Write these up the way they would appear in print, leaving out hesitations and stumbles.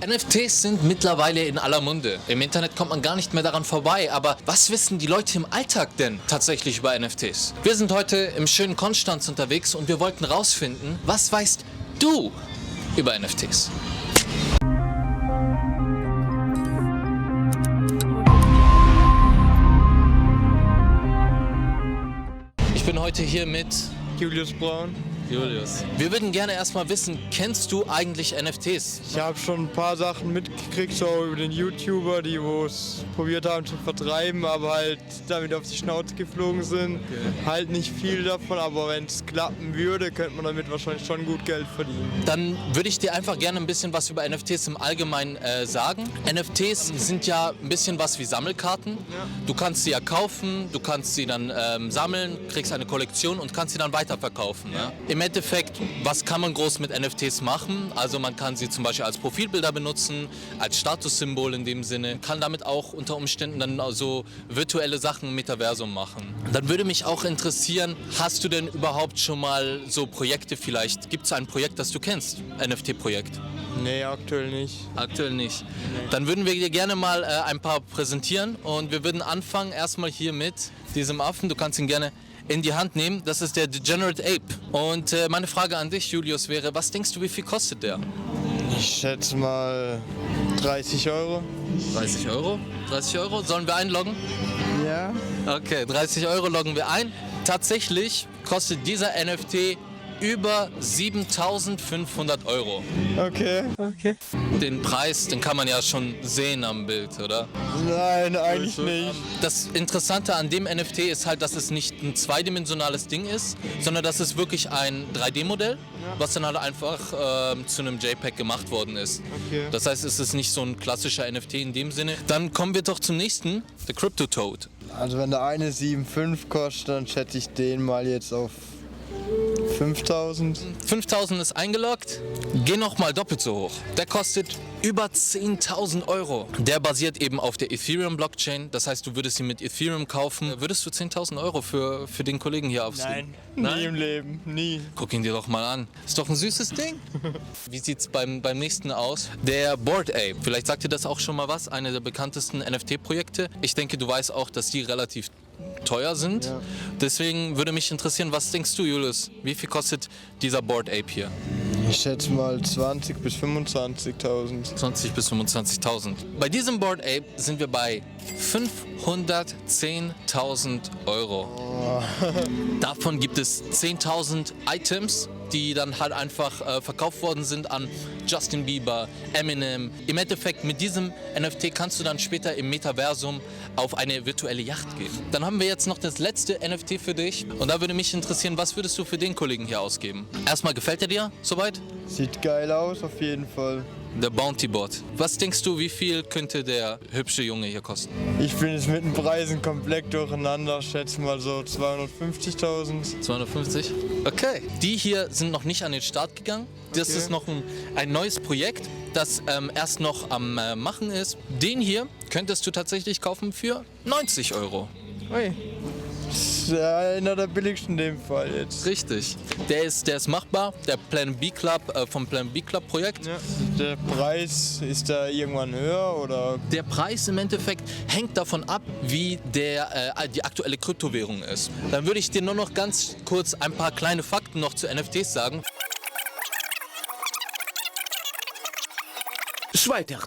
NFTs sind mittlerweile in aller Munde. Im Internet kommt man gar nicht mehr daran vorbei. Aber was wissen die Leute im Alltag denn tatsächlich über NFTs? Wir sind heute im schönen Konstanz unterwegs und wir wollten rausfinden, was weißt du über NFTs? Ich bin heute hier mit Julius Braun. Julius. Wir würden gerne erstmal wissen, kennst du eigentlich NFTs? Ich habe schon ein paar Sachen mitgekriegt, so über den YouTuber, die es probiert haben zu vertreiben, aber halt damit auf die Schnauze geflogen sind. Okay. Halt nicht viel davon, aber wenn es klappen würde, könnte man damit wahrscheinlich schon gut Geld verdienen. Dann würde ich dir einfach gerne ein bisschen was über NFTs im Allgemeinen sagen. NFTs sind ja ein bisschen was wie Sammelkarten. Ja. Du kannst sie ja kaufen, du kannst sie dann sammeln, kriegst eine Kollektion und kannst sie dann weiterverkaufen. Ja. Im Endeffekt, was kann man groß mit NFTs machen? Also man kann sie zum Beispiel als Profilbilder benutzen, als Statussymbol in dem Sinne, kann damit auch unter Umständen dann so virtuelle Sachen im Metaversum machen. Dann würde mich auch interessieren, hast du denn überhaupt schon mal so Projekte vielleicht? Gibt es ein Projekt, das du kennst? NFT-Projekt? Nee, aktuell nicht. Aktuell nicht. Nee. Dann würden wir dir gerne mal ein paar präsentieren und wir würden anfangen erstmal hier mit diesem Affen. Du kannst ihn gerne in die Hand nehmen. Das ist der Degenerate Ape. Und meine Frage an dich, Julius, wäre, was denkst du, wie viel kostet der? Ich schätze mal 30 Euro. 30 Euro? 30 Euro? Sollen wir einloggen? Ja. Okay, 30 Euro loggen wir ein. Tatsächlich kostet dieser NFT über 7.500 Euro. Okay. Den Preis, den kann man ja schon sehen am Bild, oder? Nein, eigentlich nicht. Das Interessante an dem NFT ist halt, dass es nicht ein zweidimensionales Ding ist, sondern dass es wirklich ein 3D-Modell, was dann halt einfach zu einem JPEG gemacht worden ist. Okay. Das heißt, es ist nicht so ein klassischer NFT in dem Sinne. Dann kommen wir doch zum nächsten, der Crypto Toad. Also wenn der eine 7,5 kostet, dann schätze ich den mal jetzt auf 5.000. 5.000 ist eingeloggt. Geh nochmal doppelt so hoch. Der kostet über 10.000 Euro. Der basiert eben auf der Ethereum-Blockchain. Das heißt, du würdest ihn mit Ethereum kaufen. Würdest du 10.000 Euro für den Kollegen hier aufnehmen? Nein, nie im Leben, nie. Guck ihn dir doch mal an. Ist doch ein süßes Ding. Wie sieht's beim nächsten aus? Der Bored Ape. Vielleicht sagt dir das auch schon mal was. Eine der bekanntesten NFT-Projekte. Ich denke, du weißt auch, dass die relativ teuer sind. Ja. Deswegen würde mich interessieren, was denkst du, Julius? Wie viel kostet dieser Bored Ape hier? Ich schätze mal 20.000 bis 25.000. 20.000 bis 25.000. Bei diesem Bored Ape sind wir bei 510.000 Euro. Oh. Davon gibt es 10.000 Items, die dann halt einfach verkauft worden sind an Justin Bieber, Eminem. Im Endeffekt mit diesem NFT kannst du dann später im Metaversum auf eine virtuelle Yacht gehen. Dann haben wir jetzt noch das letzte NFT für dich und da würde mich interessieren, was würdest du für den Kollegen hier ausgeben? Erstmal, gefällt er dir soweit? Sieht geil aus, auf jeden Fall. Der Bounty Bot. Was denkst du, wie viel könnte der hübsche Junge hier kosten? Ich bin jetzt mit den Preisen komplett durcheinander, schätze mal so 250.000. 250? Okay. Die hier sind noch nicht an den Start gegangen. Das ist noch ein neues Projekt, das erst noch am Machen ist. Den hier könntest du tatsächlich kaufen für 90 Euro. Ui. Das ist einer der billigsten in dem Fall jetzt. Richtig. Der ist machbar, der Plan B Club vom Plan B Club Projekt. Ja. Der Preis, ist da irgendwann höher oder? Der Preis im Endeffekt hängt davon ab, wie die aktuelle Kryptowährung ist. Dann würde ich dir nur noch ganz kurz ein paar kleine Fakten noch zu NFTs sagen. Weiter.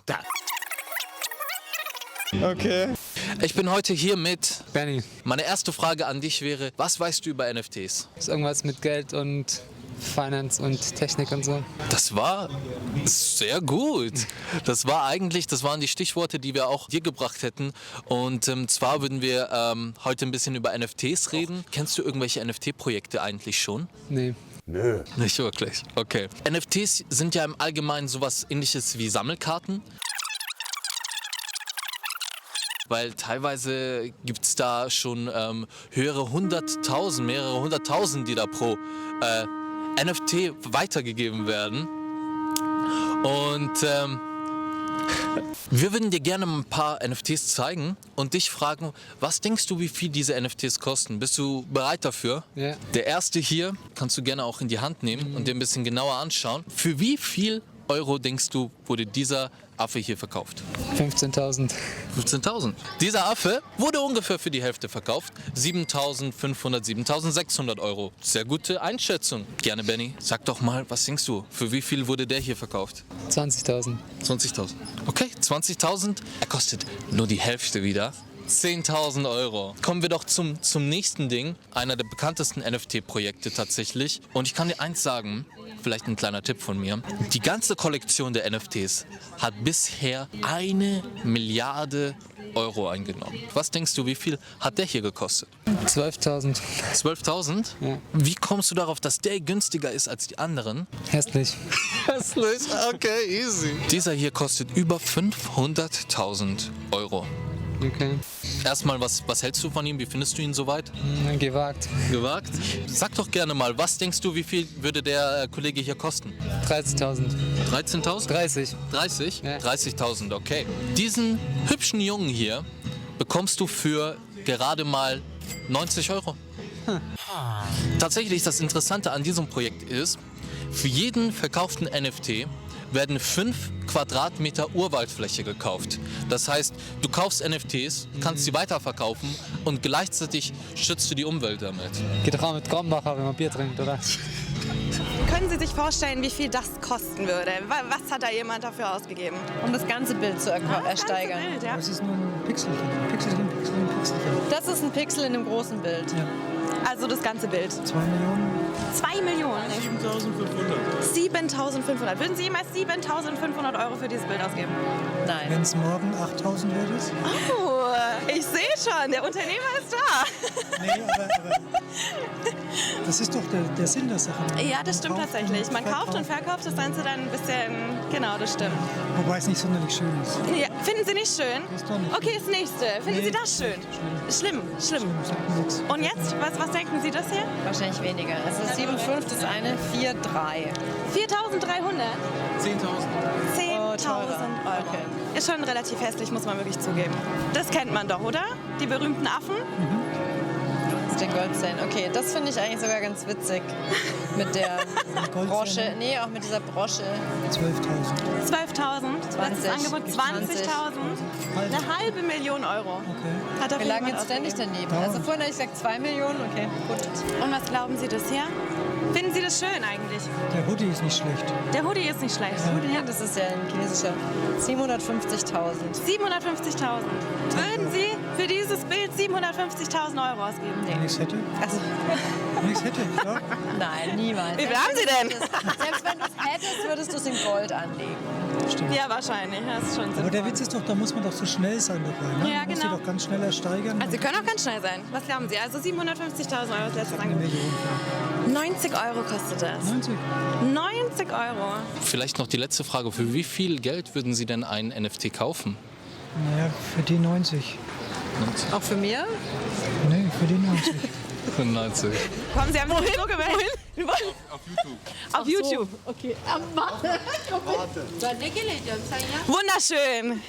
Okay. Ich bin heute hier mit Benny. Meine erste Frage an dich wäre, was weißt du über NFTs? Ist irgendwas mit Geld und Finance und Technik und so. Das war sehr gut. Das waren die Stichworte, die wir auch dir gebracht hätten. Und zwar würden wir heute ein bisschen über NFTs reden. Kennst du irgendwelche NFT-Projekte eigentlich schon? Nee. Nö. Nicht wirklich. Okay. NFTs sind ja im Allgemeinen sowas Ähnliches wie Sammelkarten. Weil teilweise gibt es da schon mehrere hunderttausend, die da pro NFT weitergegeben werden. Und wir würden dir gerne ein paar NFTs zeigen und dich fragen, was denkst du, wie viel diese NFTs kosten? Bist du bereit dafür? Ja. Der erste hier kannst du gerne auch in die Hand nehmen und dir ein bisschen genauer anschauen. Für wie viel Euro denkst du, wurde dieser Affe hier verkauft? 15.000. 15.000. Dieser Affe wurde ungefähr für die Hälfte verkauft. 7.500, 7.600 Euro. Sehr gute Einschätzung. Gerne, Benny. Sag doch mal, was denkst du? Für wie viel wurde der hier verkauft? 20.000. 20.000. Okay, 20.000. Er kostet nur die Hälfte wieder. 10.000 Euro. Kommen wir doch zum nächsten Ding. Einer der bekanntesten NFT-Projekte tatsächlich. Und ich kann dir eins sagen, vielleicht ein kleiner Tipp von mir. Die ganze Kollektion der NFTs hat bisher 1 Milliarde Euro eingenommen. Was denkst du, wie viel hat der hier gekostet? 12.000. 12.000? Ja. Wie kommst du darauf, dass der günstiger ist als die anderen? Hässlich. Hässlich? Okay, easy. Dieser hier kostet über 500.000 Euro. Okay. Erstmal, was hältst du von ihm? Wie findest du ihn soweit? Gewagt. Gewagt? Sag doch gerne mal, was denkst du, wie viel würde der Kollege hier kosten? 30.000. 13.000? 30. 30? Ja. 30.000, okay. Diesen hübschen Jungen hier bekommst du für gerade mal 90 Euro. Tatsächlich, das Interessante an diesem Projekt ist, für jeden verkauften NFT werden 5 Quadratmeter Urwaldfläche gekauft. Das heißt, du kaufst NFTs, kannst sie weiterverkaufen und gleichzeitig schützt du die Umwelt damit. Geht doch auch mit Kornbacher, wenn man Bier trinkt, oder? Können Sie sich vorstellen, wie viel das kosten würde? Was hat da jemand dafür ausgegeben? Um das ganze Bild zu ersteigern. Ganze Bild, ja. Das ist nur ein Pixelchen. Pixelchen. Das ist ein Pixel in einem großen Bild. Ja. Also das ganze Bild. 2 Millionen. 2 Millionen? 7.500. Würden Sie jemals 7.500 Euro für dieses Bild ausgeben? Nein. Wenn es morgen 8.000 wird. Oh, ich sehe schon, der Unternehmer ist da. Nee, aber das ist doch der Sinn der Sache. Ja, das stimmt Man kauft tatsächlich. Man kauft und verkauft. verkauft das Ganze dann ein bisschen. Genau, das stimmt. Wobei es nicht sonderlich schön ist. Ja, finden Sie nicht schön? Das ist doch nicht Okay, das nächste. Finden Nee, Sie das schön? Schlimm. Sagt mir nichts. Und jetzt? Was denken Sie das hier? Wahrscheinlich weniger. Also 7,5 das eine, 4,3. 4.300? 10.000 Oh, teurer. Euro. Okay. Ist schon relativ hässlich, muss man wirklich zugeben. Das kennt man doch, oder? Die berühmten Affen? Das ist den Goldzähnen. Okay, das finde ich eigentlich sogar ganz witzig. Mit der Goldzähne? Brosche. Nee, auch mit dieser Brosche. 12.000. 12.000. Letztes 20. Angebot 20.000. Halbe. Eine halbe Million Euro. Okay. Hat dafür Wir lagen jemand jetzt ständig ausgegeben. daneben. Also vorhin habe ich gesagt 2 Millionen. Okay, gut. Und was glauben Sie das hier? Finden Sie das schön eigentlich? Der Hoodie ist nicht schlecht. Der Hoodie ist nicht schlecht. Ja, das ist ja ein chinesischer. 750.000. 750.000. Würden Sie für dieses Bild 750.000 Euro ausgeben? Wenn ich es hätte. Also, Wenn ich es hätte, ja. nein, niemals. Wie viel haben Sie denn? Selbst wenn du es hättest, würdest du es in Gold anlegen. Stimmt. Ja, wahrscheinlich. Das ist schon Aber der sinnvoll. Witz ist doch, da muss man doch so schnell sein dabei. Ne? Ja, Man muss genau. die doch ganz schnell ersteigern. Also Sie können auch ganz schnell sein. Was glauben Sie? Also 750.000 Euro ist letztes Eine Angebot. Million. 90 Euro kostet das. 90. 90 Euro. Vielleicht noch die letzte Frage. Für wie viel Geld würden Sie denn einen NFT kaufen? Naja, für die 90. Auch für mir? Nee, für die 90. 90. Kommen Sie, haben Sie so gewählt? Auf YouTube. Okay. Wunderschön.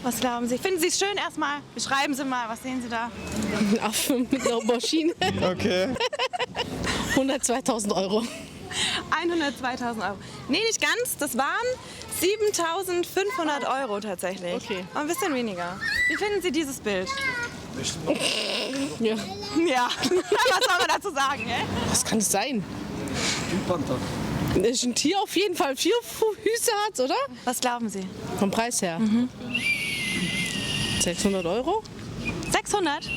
Was glauben Sie? Finden Sie es schön erstmal? Beschreiben Sie mal, was sehen Sie da? Affen mit einer Maschine. Okay. 102.000 Euro. 102.000 Euro. Nee, nicht ganz. Das waren 7.500 Euro tatsächlich. Okay. Ein bisschen weniger. Wie finden Sie dieses Bild? Ja. Ja, was soll man dazu sagen, hä? Was kann es sein? Das ist ein Tier auf jeden Fall 4 Füße hat, oder? Was glauben Sie? Vom Preis her. 600 Euro? 600?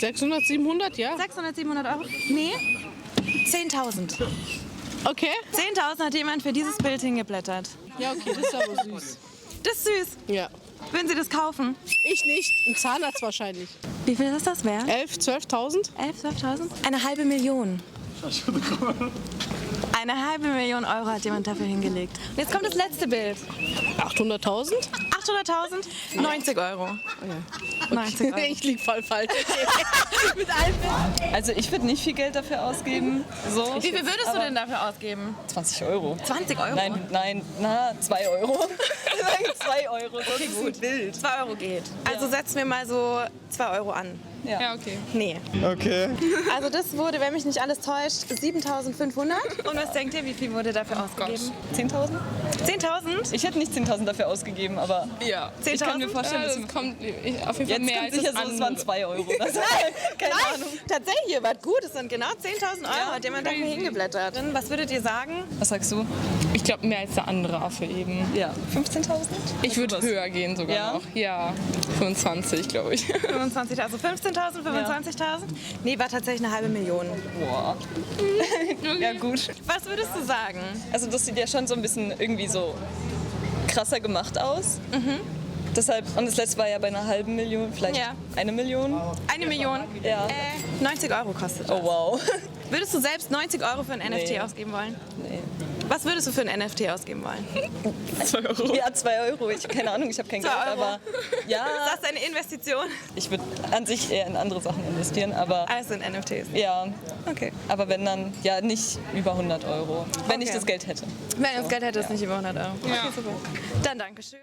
600, 700, ja. 600, 700 Euro? Nee. 10.000. Okay. 10.000 hat jemand für dieses Bild hingeblättert. Ja, okay, das ist aber süß. Das ist süß. Ja. Würden Sie das kaufen? Ich nicht. Ein Zahnarzt wahrscheinlich. Wie viel ist das wert? 11, 12.000? 11.000, 12.000? Eine halbe Million. Eine halbe Million Euro hat jemand dafür hingelegt. Und jetzt kommt das letzte Bild. 800.000? 800.000? 90 Euro. 90 Euro. Ich lieg voll falsch. Mit allen Bildern. Also ich würde nicht viel Geld dafür ausgeben. So. Wie viel würdest du denn dafür ausgeben? 20 Euro. 20 Euro? Nein, 2 Euro. 2 Euro, okay, gut. Bild. 2 Euro geht. Also setzen wir mal so 2 Euro an. Ja. okay. Nee. Okay. Also das wurde, wenn mich nicht alles täuscht, 7.500. Und was denkt ihr, wie viel wurde dafür ausgegeben? 10.000? 10.000? Ich hätte nicht 10.000 dafür ausgegeben, aber Ja. ich kann mir vorstellen, dass kommt auf jeden Fall jetzt mehr kommt als sicher das so, es waren andere. 2 Euro. Das keine Ahnung. Tatsächlich, ihr wart gut. Es sind genau 10.000 Euro, Ja, hat jemand dafür hingeblättert. Was würdet ihr sagen? Was sagst du? Ich glaube, mehr als der andere Affe eben. Ja. 15.000? Ich würde höher gehen sogar Ja? noch. Ja, 25, glaube ich. 25.000, also 15.000, 25.000? Nee, war tatsächlich eine halbe Million. Boah. Ja, gut. Was würdest du sagen? Also das sieht ja schon so ein bisschen irgendwie so krasser gemacht aus. Deshalb, und das letzte war ja bei einer halben Million, vielleicht Ja. 1 Million. 1 Million? Ja. 90 Euro kostet das. Oh wow. Würdest du selbst 90 Euro für ein NFT Nee. ausgeben wollen? Nee. Was würdest du für ein NFT ausgeben wollen? 2 Euro. Ja, 2 Euro. Keine Ahnung, ich habe kein 2 Geld, Euro. aber ja, Ist das eine Investition? ich würde an sich eher in andere Sachen investieren, aber Alles in NFTs. ja, Okay. aber wenn dann, ja, nicht über 100 Euro, wenn ich Okay. das Geld hätte. Wenn ihr das Geld hättest, nicht über 100 Euro. Ja. Okay, super. Dann Dankeschön.